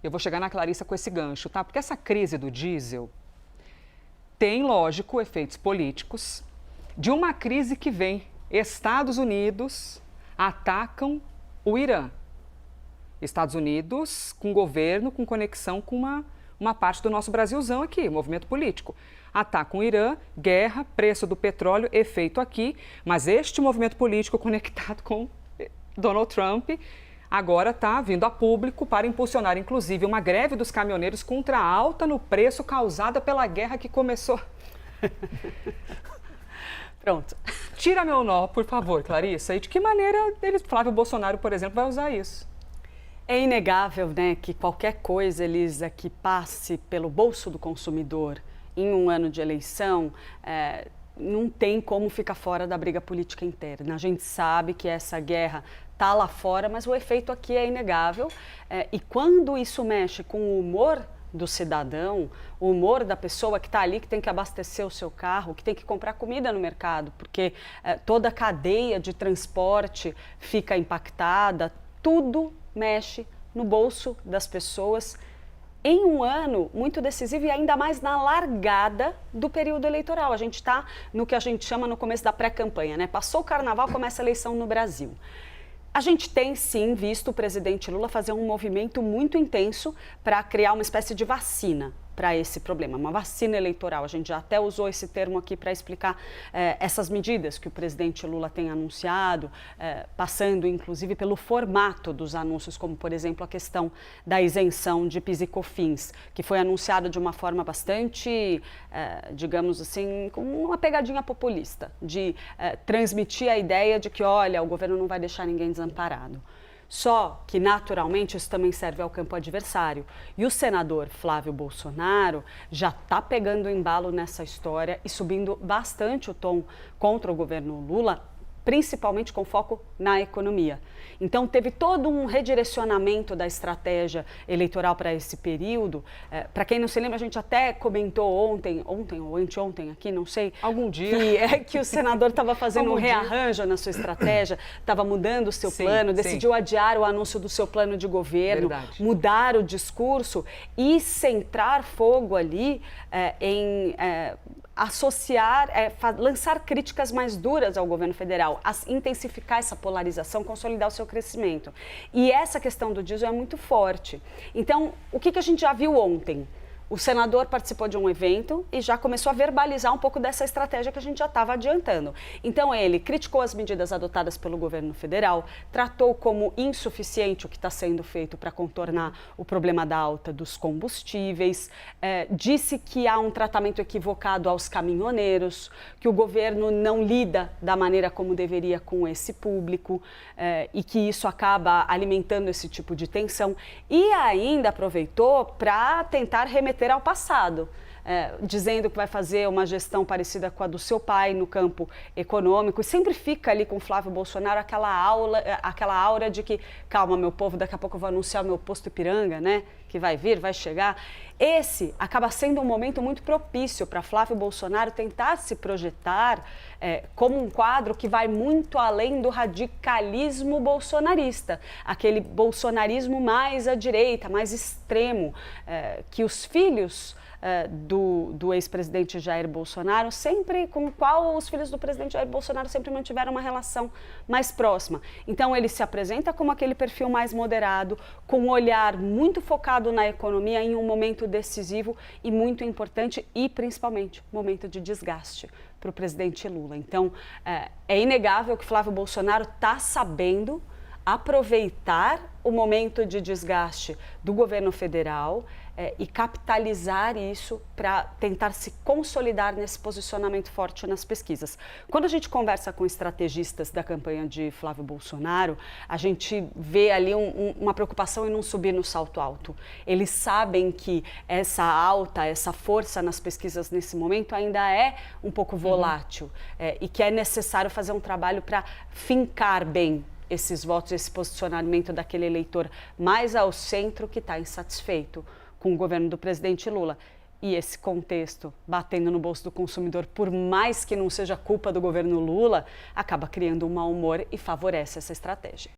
Eu vou chegar na Clarissa com esse gancho, tá? Porque essa crise do diesel tem, lógico, efeitos políticos de uma crise que vem. Estados Unidos atacam o Irã. Estados Unidos com governo, com conexão com uma parte do nosso Brasilzão aqui, movimento político. Atacam o Irã, guerra, preço do petróleo, efeito aqui. Mas este movimento político conectado com Donald Trump agora está vindo a público para impulsionar, inclusive, uma greve dos caminhoneiros contra a alta no preço causada pela guerra que começou. Pronto. Tira meu nó, por favor, Clarissa. E de que maneira Flávio Bolsonaro, por exemplo, vai usar isso? É inegável, né, que qualquer coisa, Elisa, que passe pelo bolso do consumidor em um ano de eleição, não tem como ficar fora da briga política interna. A gente sabe que essa guerra está lá fora, mas o efeito aqui é inegável. E quando isso mexe com o humor do cidadão, o humor da pessoa que está ali, que tem que abastecer o seu carro, que tem que comprar comida no mercado, porque toda a cadeia de transporte fica impactada, tudo mexe no bolso das pessoas em um ano muito decisivo e ainda mais na largada do período eleitoral. A gente está no que a gente chama no começo da pré-campanha, né? Passou o carnaval, começa a eleição no Brasil. A gente tem, sim, visto o presidente Lula fazer um movimento muito intenso para criar uma espécie de vacina para esse problema, uma vacina eleitoral. A gente já até usou esse termo aqui para explicar essas medidas que o presidente Lula tem anunciado, passando inclusive pelo formato dos anúncios, como por exemplo a questão da isenção de PIS e COFINS, que foi anunciado de uma forma bastante, digamos assim, com uma pegadinha populista, de transmitir a ideia de que, olha, o governo não vai deixar ninguém desamparado. Só que, naturalmente, isso também serve ao campo adversário. E o senador Flávio Bolsonaro já está pegando embalo nessa história e subindo bastante o tom contra o governo Lula, principalmente com foco na economia. Então, teve todo um redirecionamento da estratégia eleitoral para esse período. Para quem não se lembra, a gente até comentou ontem ou anteontem aqui, não sei. Algum dia. Que o senador estava fazendo um rearranjo na sua estratégia, estava mudando o seu plano, decidiu adiar o anúncio do seu plano de governo, mudar o discurso e centrar fogo ali em associar, lançar críticas mais duras ao governo federal, intensificar essa polarização, consolidar o seu crescimento. E essa questão do diesel é muito forte. Então, o que a gente já viu ontem? O senador participou de um evento e já começou a verbalizar um pouco dessa estratégia que a gente já estava adiantando. Então, ele criticou as medidas adotadas pelo governo federal, tratou como insuficiente o que está sendo feito para contornar o problema da alta dos combustíveis, disse que há um tratamento equivocado aos caminhoneiros, que o governo não lida da maneira como deveria com esse público e que isso acaba alimentando esse tipo de tensão. E ainda aproveitou para tentar remeter ao passado, dizendo que vai fazer uma gestão parecida com a do seu pai no campo econômico, e sempre fica ali com Flávio Bolsonaro aquela aura de que, calma, meu povo, daqui a pouco eu vou anunciar o meu posto Ipiranga, né, que vai vir, vai chegar. Esse acaba sendo um momento muito propício para Flávio Bolsonaro tentar se projetar como um quadro que vai muito além do radicalismo bolsonarista, aquele bolsonarismo mais à direita, mais extremo, que os filhos do ex-presidente Jair Bolsonaro, com o qual os filhos do presidente Jair Bolsonaro sempre mantiveram uma relação mais próxima. Então, ele se apresenta como aquele perfil mais moderado, com um olhar muito focado na economia em um momento decisivo e muito importante e, principalmente, momento de desgaste para o presidente Lula. Então, é inegável que Flávio Bolsonaro está sabendo aproveitar o momento de desgaste do governo federal e capitalizar isso para tentar se consolidar nesse posicionamento forte nas pesquisas. Quando a gente conversa com estrategistas da campanha de Flávio Bolsonaro, a gente vê ali uma preocupação em não subir no salto alto. Eles sabem que essa força nas pesquisas nesse momento ainda é um pouco volátil e que é necessário fazer um trabalho para fincar bem esses votos, esse posicionamento daquele eleitor mais ao centro que está insatisfeito com o governo do presidente Lula. E esse contexto, batendo no bolso do consumidor, por mais que não seja culpa do governo Lula, acaba criando um mau humor e favorece essa estratégia.